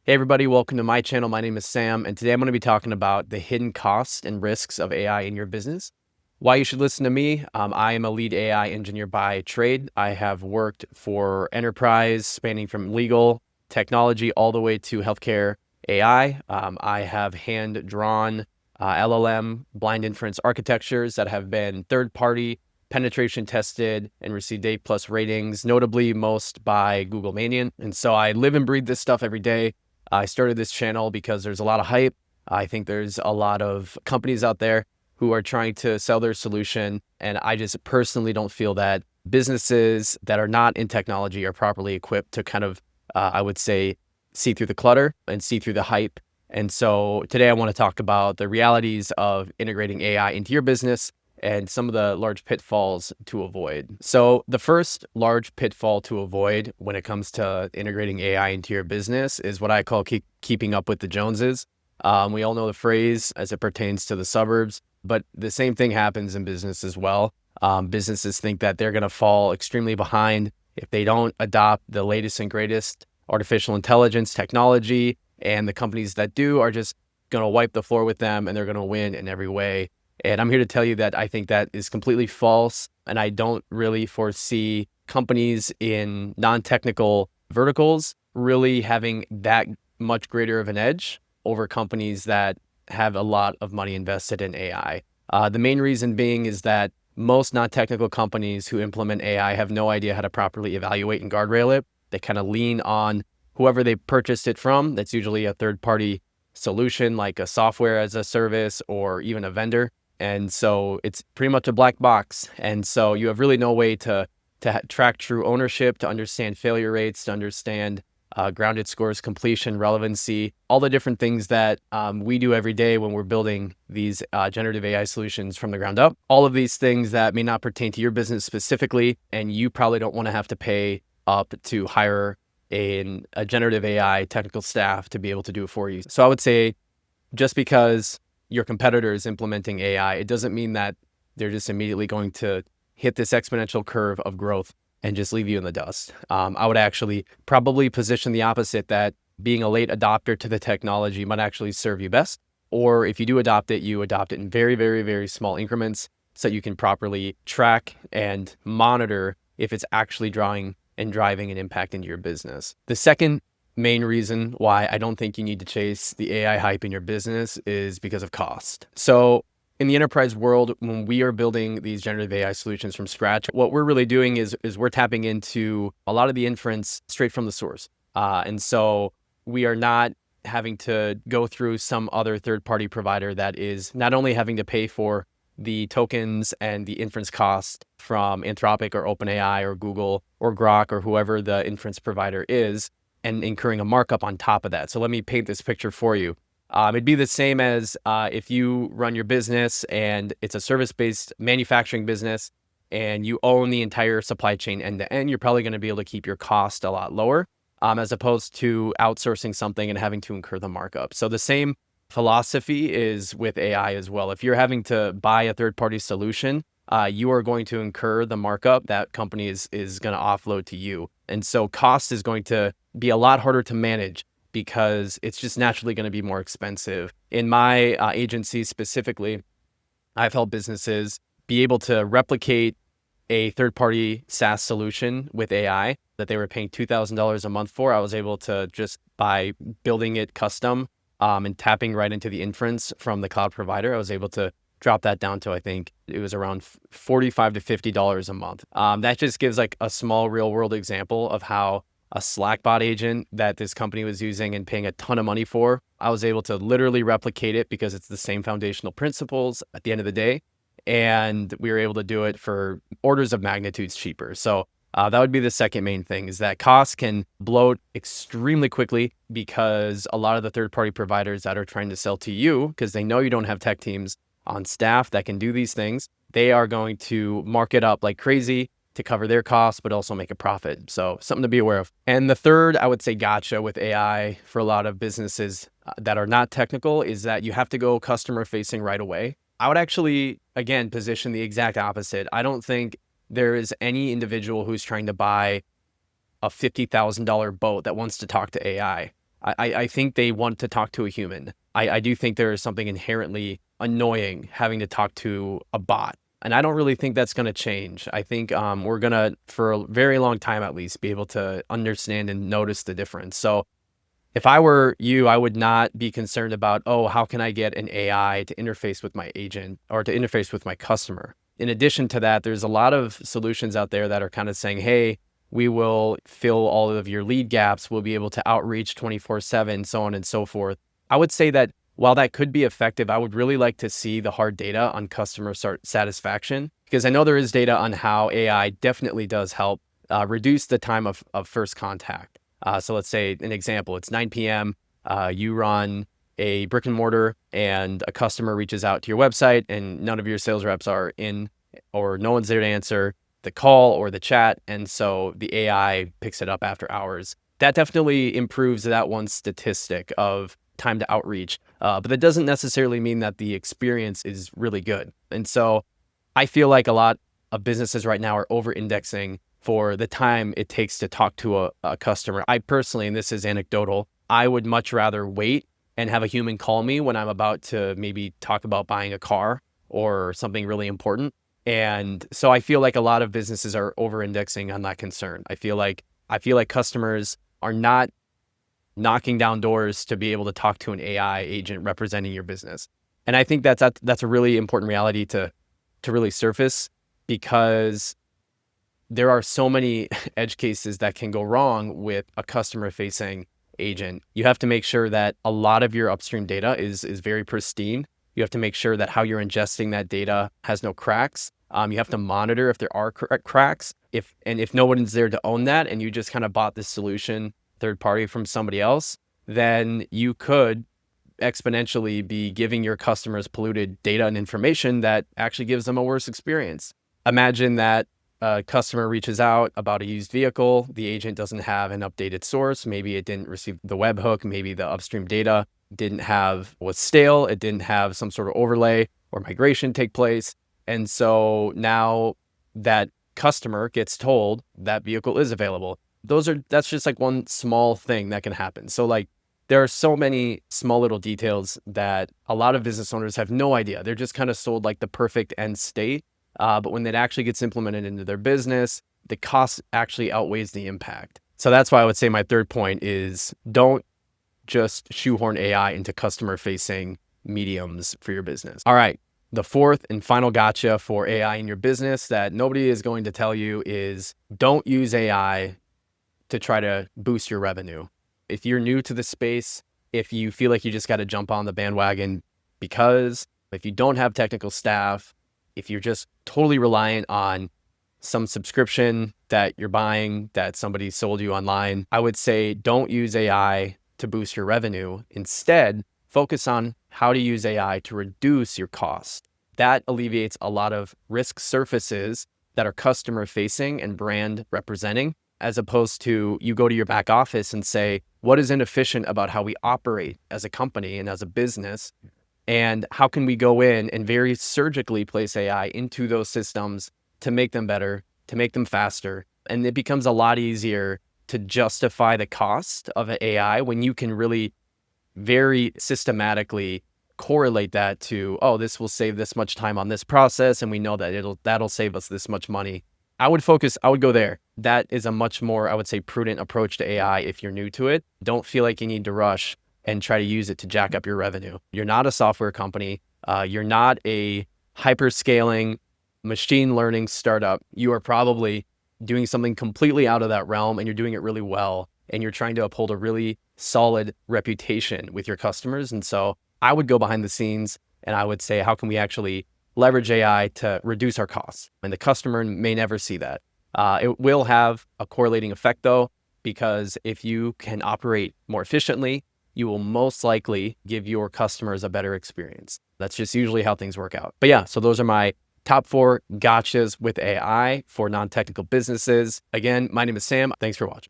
Hey everybody, welcome to my channel. My name is Sam, and today I'm going to be talking about the hidden costs and risks of AI in your business. Why you should listen to me. I am a lead AI engineer by trade. I have worked for enterprise spanning from legal, technology, all the way to healthcare AI. I have hand-drawn LLM blind inference architectures that have been third-party penetration tested and received A+ ratings, notably most by Google Manion. And so I live and breathe this stuff every day. I started this channel because there's a lot of hype. I think there's a lot of companies out there who are trying to sell their solution. And I just personally don't feel that businesses that are not in technology are properly equipped to kind of, I would say, see through the clutter and see through the hype. And so today I want to talk about the realities of integrating AI into your business and some of the large pitfalls to avoid. So the first large pitfall to avoid when it comes to integrating AI into your business is what I call keeping up with the Joneses. We all know the phrase as it pertains to the suburbs, but the same thing happens in business as well. Businesses think that they're going to fall extremely behind if they don't adopt the latest and greatest artificial intelligence technology, and the companies that do are just going to wipe the floor with them and they're going to win in every way. And I'm here to tell you that I think that is completely false. And I don't really foresee companies in non-technical verticals really having that much greater of an edge over companies that have a lot of money invested in AI. The main reason being is that most non-technical companies who implement AI have no idea how to properly evaluate and guardrail it. They kind of lean on whoever they purchased it from. That's usually a third-party solution like a software as a service or even a vendor. And so it's pretty much a black box. And so you have really no way to track true ownership, to understand failure rates, to understand grounded scores, completion, relevancy, all the different things that we do every day when we're building these generative AI solutions from the ground up. All of these things that may not pertain to your business specifically, and you probably don't want to have to pay up to hire a generative AI technical staff to be able to do it for you. So I would say just because your competitor is implementing AI, it doesn't mean that they're just immediately going to hit this exponential curve of growth and just leave you in the dust. I would actually probably position the opposite, that being a late adopter to the technology might actually serve you best. Or if you do adopt it, you adopt it in very, very, very small increments so that you can properly track and monitor if it's actually driving an impact into your business. The second main reason why I don't think you need to chase the AI hype in your business is because of cost. So in the enterprise world, when we are building these generative AI solutions from scratch, what we're really doing is we're tapping into a lot of the inference straight from the source. And so we are not having to go through some other third-party provider that is not only having to pay for the tokens and the inference cost from Anthropic or OpenAI or Google or Grok or whoever the inference provider is, and incurring a markup on top of that. So let me paint this picture for you. It'd be the same as if you run your business and it's a service-based manufacturing business and you own the entire supply chain end to end, you're probably going to be able to keep your cost a lot lower as opposed to outsourcing something and having to incur the markup. So the same philosophy is with AI as well. If you're having to buy a third-party solution, you are going to incur the markup that company is going to offload to you. And so cost is going to be a lot harder to manage because it's just naturally going to be more expensive. In my agency specifically, I've helped businesses be able to replicate a third-party SaaS solution with AI that they were paying $2,000 a month for. I was able to, just by building it custom and tapping right into the inference from the cloud provider, I was able to drop that down to, I think it was around $45 to $50 a month. That just gives like a small real world example of how a Slack bot agent that this company was using and paying a ton of money for, I was able to literally replicate it because it's the same foundational principles at the end of the day. And we were able to do it for orders of magnitudes cheaper. So that would be the second main thing, is that costs can bloat extremely quickly because a lot of the third-party providers that are trying to sell to you, because they know you don't have tech teams on staff that can do these things, they are going to mark it up like crazy to cover their costs, but also make a profit. So something to be aware of. And the third, I would say, gotcha with AI for a lot of businesses that are not technical is that you have to go customer facing right away. I would actually, again, position the exact opposite. I don't think there is any individual who's trying to buy a $50,000 boat that wants to talk to AI. I think they want to talk to a human. I do think there is something inherently annoying having to talk to a bot. And I don't really think that's going to change. I think we're going to, for a very long time at least, be able to understand and notice the difference. So if I were you, I would not be concerned about, oh, how can I get an AI to interface with my agent or to interface with my customer? In addition to that, there's a lot of solutions out there that are kind of saying, hey, we will fill all of your lead gaps. We'll be able to outreach 24/7, so on and so forth. I would say that while that could be effective, I would really like to see the hard data on customer satisfaction, because I know there is data on how AI definitely does help reduce the time of first contact. So let's say an example, it's 9 p.m. You run a brick and mortar and a customer reaches out to your website and none of your sales reps are in or no one's there to answer the call or the chat. And so the AI picks it up after hours. That definitely improves that one statistic of time to outreach. But that doesn't necessarily mean that the experience is really good. And so I feel like a lot of businesses right now are over indexing for the time it takes to talk to a customer. I personally, and this is anecdotal, I would much rather wait and have a human call me when I'm about to maybe talk about buying a car or something really important. And so I feel like a lot of businesses are over indexing on that concern. I feel like customers are not knocking down doors to be able to talk to an AI agent representing your business. And I think that's a really important reality to really surface, because there are so many edge cases that can go wrong with a customer facing agent. You have to make sure that a lot of your upstream data is very pristine. You have to make sure that how you're ingesting that data has no cracks. You have to monitor if there are cracks. If no one's there to own that, and you just kind of bought this solution third party from somebody else, then you could exponentially be giving your customers polluted data and information that actually gives them a worse experience. Imagine that a customer reaches out about a used vehicle. The agent doesn't have an updated source. Maybe it didn't receive the webhook. Maybe the upstream data was stale. It didn't have some sort of overlay or migration take place. And so now that customer gets told that vehicle is available. That's just like one small thing that can happen. So like there are so many small little details that a lot of business owners have no idea. They're just kind of sold like the perfect end state. But when it actually gets implemented into their business, the cost actually outweighs the impact. So that's why I would say my third point is don't just shoehorn AI into customer-facing mediums for your business. All right, the fourth and final gotcha for AI in your business that nobody is going to tell you is don't use AI to try to boost your revenue. If you're new to the space, if you feel like you just got to jump on the bandwagon because if you don't have technical staff, if you're just totally reliant on some subscription that you're buying that somebody sold you online, I would say don't use AI to boost your revenue. Instead, focus on how to use AI to reduce your cost. That alleviates a lot of risk surfaces that are customer facing and brand representing, as opposed to you go to your back office and say, what is inefficient about how we operate as a company and as a business? And how can we go in and very surgically place AI into those systems to make them better, to make them faster? And it becomes a lot easier to justify the cost of an AI when you can really very systematically correlate that to, oh, this will save this much time on this process, and we know that that'll save us this much money. I would go there. That is a much more, I would say, prudent approach to AI if you're new to it. Don't feel like you need to rush and try to use it to jack up your revenue. You're not a software company. You're not a hyper-scaling machine learning startup. You are probably doing something completely out of that realm, and you're doing it really well. And you're trying to uphold a really solid reputation with your customers. And so I would go behind the scenes and I would say, how can we actually leverage AI to reduce our costs? And the customer may never see that. It will have a correlating effect though, because if you can operate more efficiently, you will most likely give your customers a better experience. That's just usually how things work out. But yeah, so those are my top 4 gotchas with AI for non-technical businesses. Again, my name is Sam. Thanks for watching.